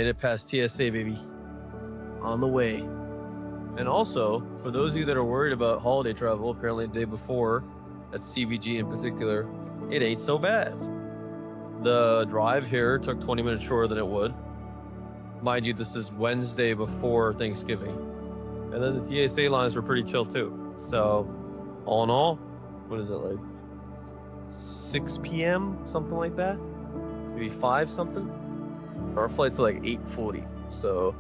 made it past TSA, baby. On the way. And also, for those of you that are worried about holiday travel, apparently the day before, at CBG in particular, it ain't so bad. The drive here took 20 minutes shorter than it would. Mind you, this is Wednesday before Thanksgiving. And then the TSA lines were pretty chill too. So, all in all, what is it, like 6 p.m., something like that? Maybe 5 something? Our flight's like 8:40. So,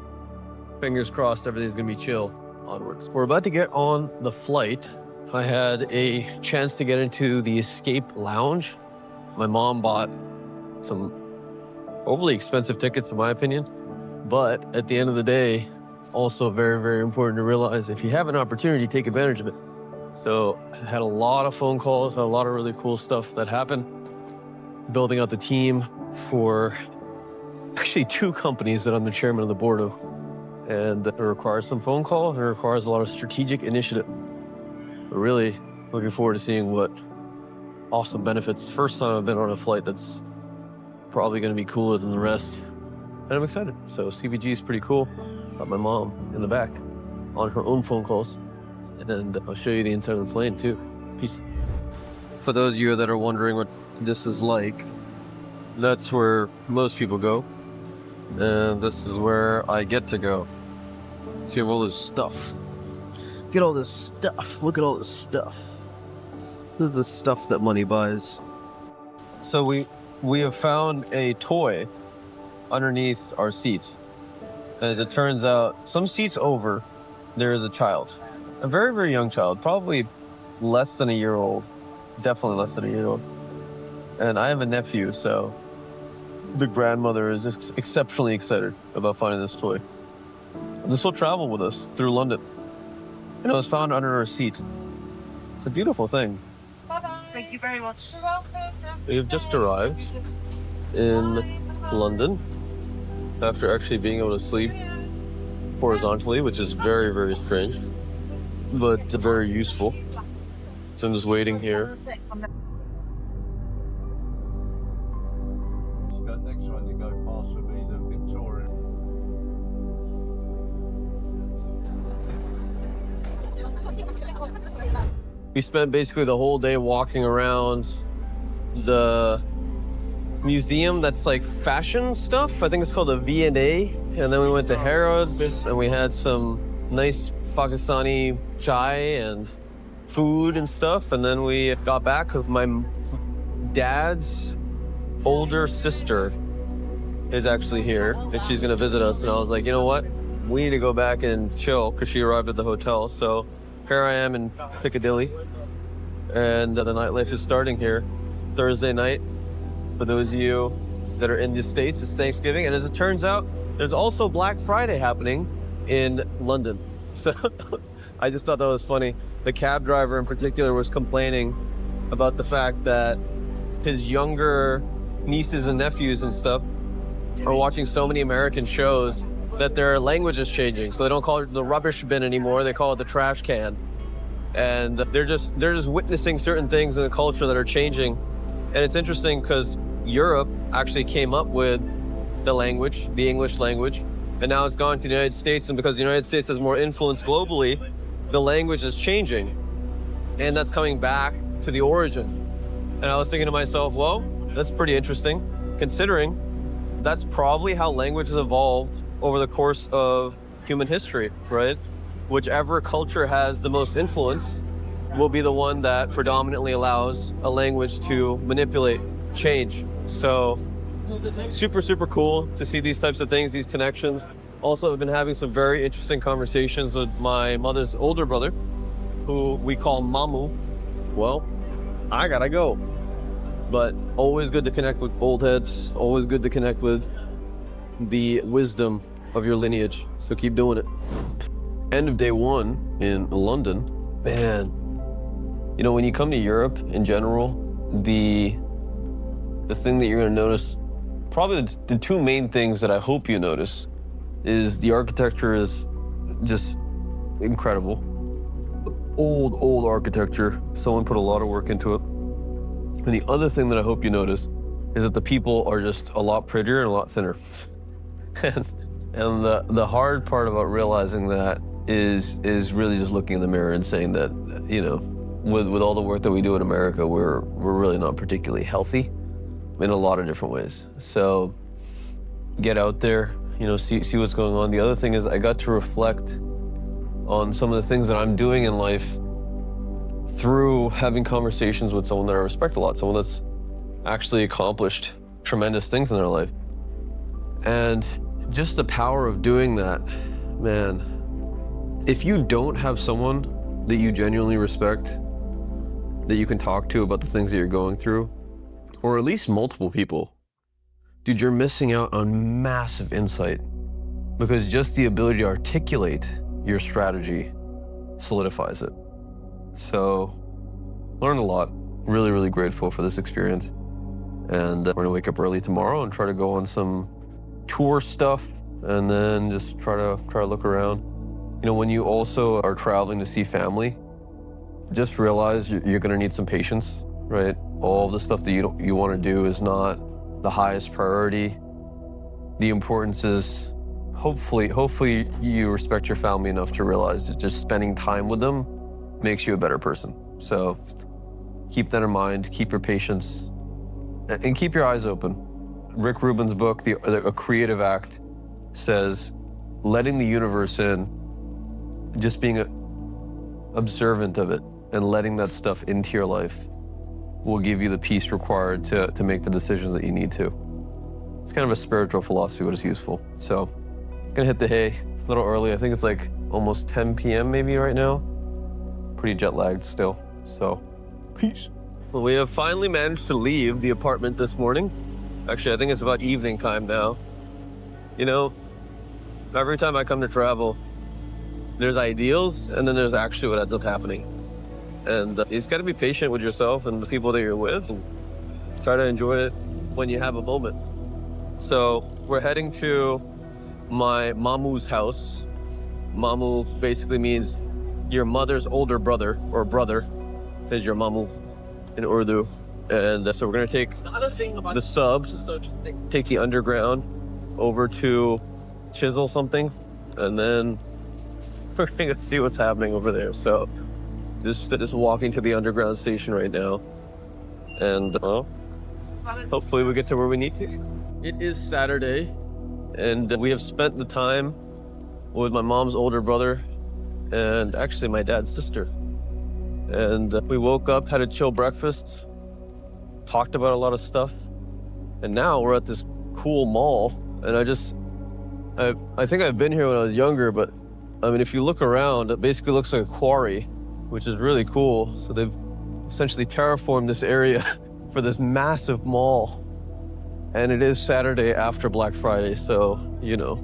fingers crossed everything's gonna be chill onwards. We're about to get on the flight. I had a chance to get into the Escape Lounge. My mom bought some overly expensive tickets, in my opinion. But at the end of the day, also very, very important to realize if you have an opportunity, take advantage of it. So I had a lot of phone calls, had a lot of really cool stuff that happened. Building out the team for actually 2 companies that I'm the chairman of the board of. And it requires some phone calls, and it requires a lot of strategic initiative. We're really looking forward to seeing what awesome benefits. First time I've been on a flight that's probably going to be cooler than the rest. And I'm excited. So CBG is pretty cool. Got my mom in the back on her own phone calls. And I'll show you the inside of the plane too. Peace. For those of you that are wondering what this is like, that's where most people go. And this is where I get to go. So you have all this stuff. Get all this stuff. Look at all this stuff. This is the stuff that money buys. So we have found a toy underneath our seat. As it turns out, some seats over, there is a child. A very, very young child, probably less than a year old. Definitely less than a year old. And I have a nephew, so the grandmother is exceptionally excited about finding this toy. And this will travel with us through London. And it was found under her seat. It's a beautiful thing. Bye-bye. Thank you very much. We have just arrived in London after actually being able to sleep horizontally, which is very, very strange, but very useful. So I'm just waiting here. Next one, you go past Sabina, Victoria. We spent basically the whole day walking around the museum that's like fashion stuff. I think it's called the V&A. And then we went to Harrods and we had some nice Pakistani chai and food and stuff. And then we got back with my dad's older sister is actually here and she's gonna visit us. And I was like, you know what? We need to go back and chill because she arrived at the hotel. So here I am in Piccadilly and the nightlife is starting here Thursday night. For those of you that are in the States, it's Thanksgiving. And as it turns out, there's also Black Friday happening in London. So I just thought that was funny. The cab driver in particular was complaining about the fact that his younger nieces and nephews and stuff are watching so many American shows that their language is changing. So they don't call it the rubbish bin anymore, they call it the trash can. And they're just witnessing certain things in the culture that are changing. And it's interesting because Europe actually came up with the language, the English language, and now it's gone to the United States. And because the United States has more influence globally, the language is changing. And that's coming back to the origin. And I was thinking to myself, well, that's pretty interesting, considering that's probably how language has evolved over the course of human history, right? Whichever culture has the most influence will be the one that predominantly allows a language to manipulate change. So super, super cool to see these types of things, these connections. Also, I've been having some very interesting conversations with my mother's older brother, who we call Mamu. Well, I gotta go. But always good to connect with old heads, always good to connect with the wisdom of your lineage. So keep doing it. End of day 1 in London. Man, you know, when you come to Europe in general, the thing that you're gonna notice, probably the 2 main things that I hope you notice, is the architecture is just incredible. Old architecture. Someone put a lot of work into it. And the other thing that I hope you notice is that the people are just a lot prettier and a lot thinner. And the hard part about realizing that is really just looking in the mirror and saying that, you know, with all the work that we do in America, we're really not particularly healthy in a lot of different ways. So get out there, you know, see what's going on. The other thing is I got to reflect on some of the things that I'm doing in life through having conversations with someone that I respect a lot, someone that's actually accomplished tremendous things in their life. And just the power of doing that, man, if you don't have someone that you genuinely respect, that you can talk to about the things that you're going through, or at least multiple people, dude, you're missing out on massive insight, because just the ability to articulate your strategy solidifies it. So, learned a lot. Really, really grateful for this experience. And we're gonna wake up early tomorrow and try to go on some tour stuff, and then just try to look around. You know, when you also are traveling to see family, just realize you're gonna need some patience, right? All the stuff that you want to do is not the highest priority. The importance is hopefully you respect your family enough to realize that just spending time with them makes you a better person. So keep that in mind, keep your patience, and keep your eyes open. Rick Rubin's book, A Creative Act, says letting the universe in, just being observant of it and letting that stuff into your life will give you the peace required to make the decisions that you need to. It's kind of a spiritual philosophy, but it's useful. So, gonna hit the hay a little early. I think it's like almost 10 p.m. maybe right now. Pretty jet lagged still, so peace. Well, we have finally managed to leave the apartment this morning. Actually, I think it's about evening time now. You know, every time I come to travel, there's ideals and then there's actually what ends up happening. And you just gotta be patient with yourself and the people that you're with and try to enjoy it when you have a moment. So we're heading to my mamu's house. Mamu basically means your mother's older brother, or brother is your mamu in Urdu. And so we're gonna take the sub, take the underground over to Chisel something, and then we're gonna see what's happening over there. So just walking to the underground station right now, and hopefully we get to where we need to. It is Saturday, and we have spent the time with my mom's older brother and actually my dad's sister. And we woke up, had a chill breakfast, talked about a lot of stuff, and now we're at this cool mall. And I think I've been here when I was younger, but I mean, if you look around, it basically looks like a quarry, which is really cool. So they've essentially terraformed this area for this massive mall. And it is Saturday after Black Friday, so, you know,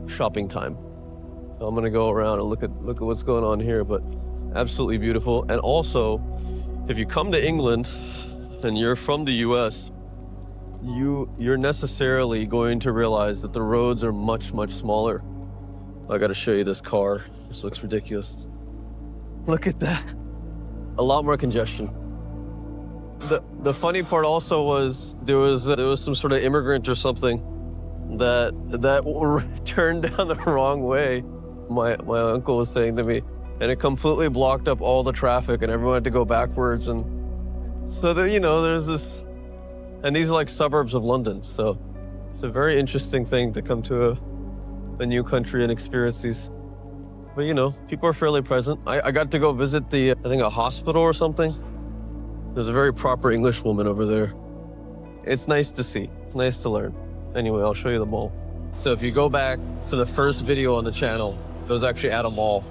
shopping time. So I'm gonna go around and look at what's going on here, but absolutely beautiful. And also, if you come to England and you're from the US, you're necessarily going to realize that the roads are much, much smaller. I gotta show you this car. This looks ridiculous. Look at that. A lot more congestion. The funny part also was there was some sort of immigrant or something that turned down the wrong way. My uncle was saying to me, and it completely blocked up all the traffic, and everyone had to go backwards. And so that, you know, there's this, and these are like suburbs of London. So it's a very interesting thing to come to a new country and experience these. But you know, people are fairly present. I got to go visit I think a hospital or something. There's a very proper English woman over there. It's nice to see. It's nice to learn. Anyway, I'll show you the mall. So if you go back to the first video on the channel, it was actually at a mall.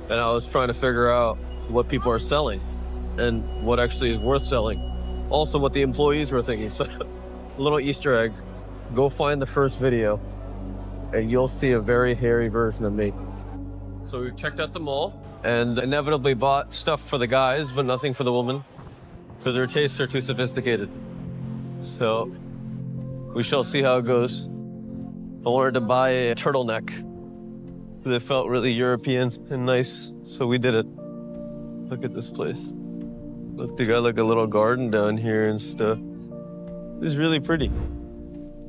And I was trying to figure out what people are selling and what actually is worth selling. Also what the employees were thinking. So a little Easter egg, go find the first video and you'll see a very hairy version of me. So we checked out the mall and inevitably bought stuff for the guys, but nothing for the women, because their tastes are too sophisticated. So we shall see how it goes. I wanted to buy a turtleneck because it felt really European and nice, so we did it. Look at this place. Look, they got like a little garden down here and stuff. It's really pretty.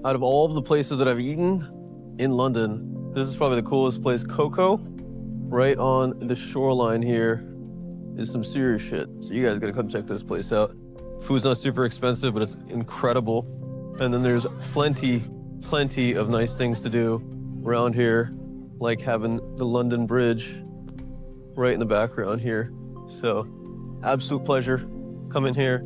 Out of all of the places that I've eaten in London, this is probably the coolest place. Cocoa, right on the shoreline here, is some serious shit. So you guys gotta come check this place out. Food's not super expensive, but it's incredible. And then there's plenty of nice things to do around here, like having the London Bridge right in the background here. So absolute pleasure coming here.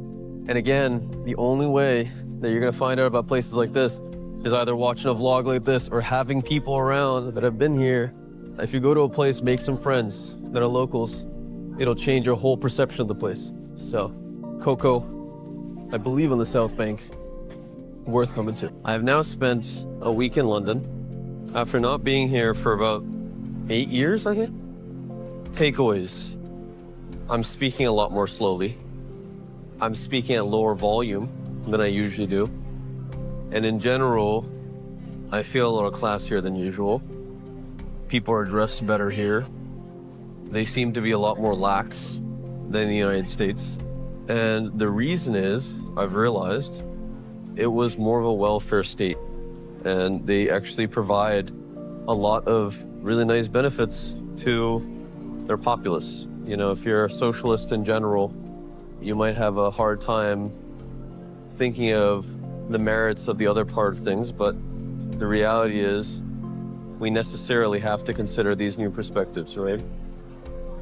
And again, the only way that you're gonna find out about places like this is either watching a vlog like this or having people around that have been here. If you go to a place, make some friends that are locals. It'll change your whole perception of the place. So, Cocoa, I believe on the South Bank, worth coming to. I have now spent a week in London after not being here for about 8 years, I think. Takeaways. I'm speaking a lot more slowly. I'm speaking at lower volume than I usually do. And in general, I feel a little classier than usual. People are dressed better here. They seem to be a lot more lax than the United States. And the reason is, I've realized, it was more of a welfare state. And they actually provide a lot of really nice benefits to their populace. You know, if you're a socialist in general, you might have a hard time thinking of the merits of the other part of things, but the reality is we necessarily have to consider these new perspectives, right?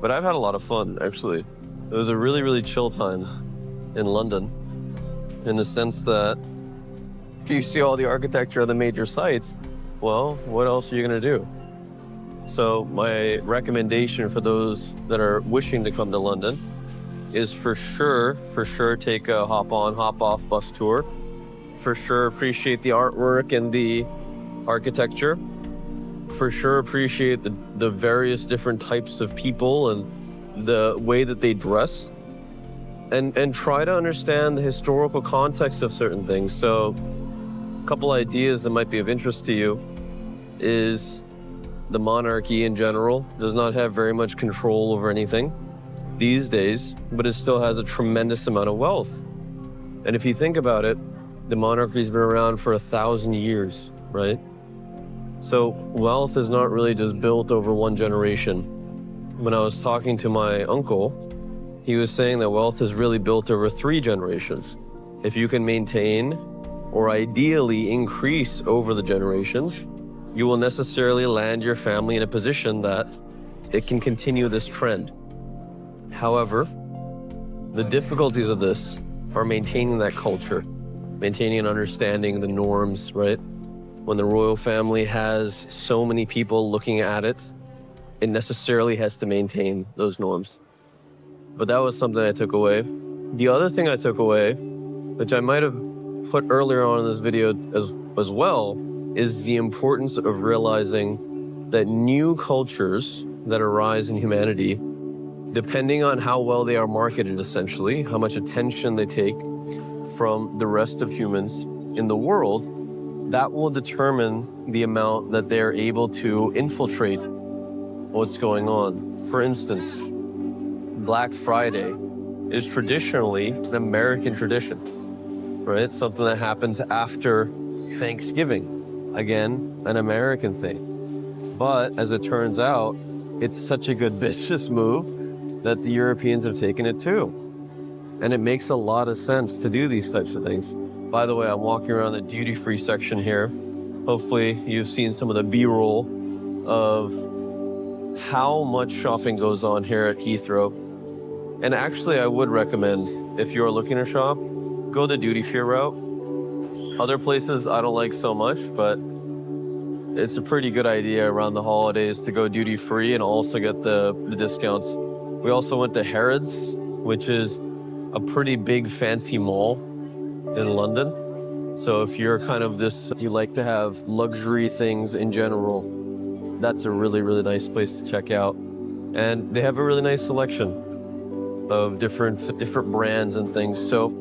But I've had a lot of fun, actually. It was a really chill time in London, in the sense that if you see all the architecture of the major sites, well, what else are you gonna do? So my recommendation for those that are wishing to come to London is for sure take a hop on, hop off bus tour. For sure appreciate the artwork and the architecture. For sure appreciate the various different types of people and the way that they dress. And try to understand the historical context of certain things. So a couple ideas that might be of interest to you is the monarchy in general does not have very much control over anything these days, but it still has a tremendous amount of wealth. And if you think about it, the monarchy's been around for 1,000 years, right? So wealth is not really just built over one generation. When I was talking to my uncle, he was saying that wealth is really built over 3 generations. If you can maintain or ideally increase over the generations, you will necessarily land your family in a position that it can continue this trend. However, the difficulties of this are maintaining that culture, maintaining and understanding the norms, right? When the royal family has so many people looking at it, it necessarily has to maintain those norms. But that was something I took away. The other thing I took away, which I might have put earlier on in this video as well, is the importance of realizing that new cultures that arise in humanity, depending on how well they are marketed, essentially, how much attention they take from the rest of humans in the world, that will determine the amount that they're able to infiltrate what's going on. For instance, Black Friday is traditionally an American tradition, right? Something that happens after Thanksgiving. Again, an American thing. But as it turns out, it's such a good business move that the Europeans have taken it too. And it makes a lot of sense to do these types of things. By the way, I'm walking around the duty-free section here. Hopefully you've seen some of the B-roll of how much shopping goes on here at Heathrow. And actually, I would recommend, if you're looking to shop, go the duty-free route. Other places I don't like so much, but it's a pretty good idea around the holidays to go duty-free and also get the discounts. We also went to Harrods, which is a pretty big fancy mall in London. So if you're kind of you like to have luxury things in general, that's a really nice place to check out. And they have a really nice selection of different brands and things. So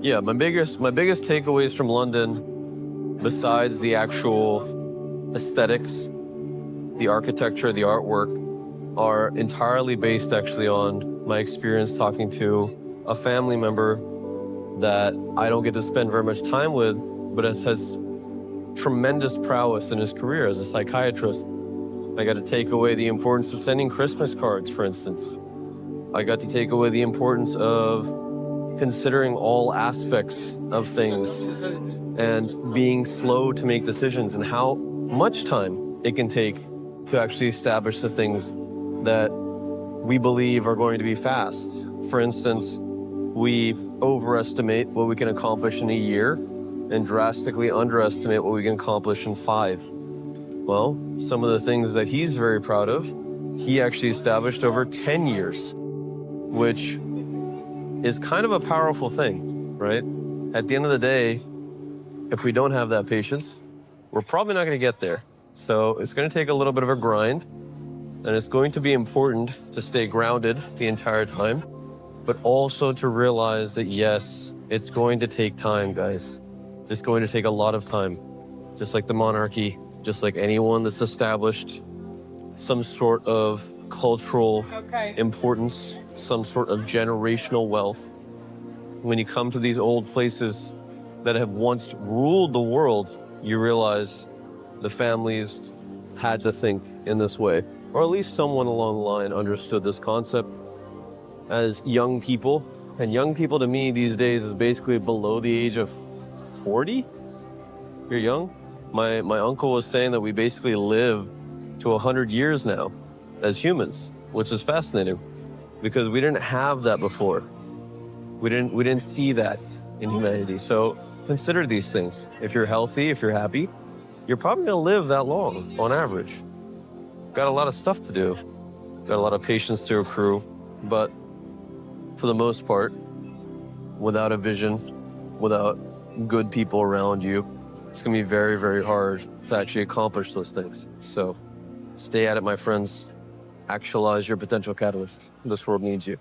yeah, my biggest takeaways from London, besides the actual aesthetics, the architecture, the artwork, are entirely based actually on my experience talking to a family member that I don't get to spend very much time with, but has tremendous prowess in his career as a psychiatrist. I got to take away the importance of sending Christmas cards, for instance. I got to take away the importance of considering all aspects of things and being slow to make decisions and how much time it can take to actually establish the things that we believe are going to be fast. For instance, we overestimate what we can accomplish in a year and drastically underestimate what we can accomplish in 5. Well, some of the things that he's very proud of, he actually established over 10 years, which is kind of a powerful thing, right? At the end of the day, if we don't have that patience, we're probably not going to get there. So it's going to take a little bit of a grind, and it's going to be important to stay grounded the entire time, but also to realize that, yes, it's going to take time, guys. It's going to take a lot of time, just like the monarchy, just like anyone that's established some sort of cultural importance, some sort of generational wealth. When you come to these old places that have once ruled the world, you realize the families had to think in this way, or at least someone along the line understood this concept as young people. And young people to me these days is basically below the age of 40. You're young. My uncle was saying that we basically live to 100 years now as humans, which is fascinating because we didn't have that before. We didn't see that in humanity. So consider these things. If you're healthy, if you're happy, you're probably gonna live that long on average. Got a lot of stuff to do. Got a lot of patience to accrue, but for the most part, without a vision, without good people around you, it's gonna be very, very hard to actually accomplish those things. So stay at it, my friends. Actualize your potential catalyst. This world needs you.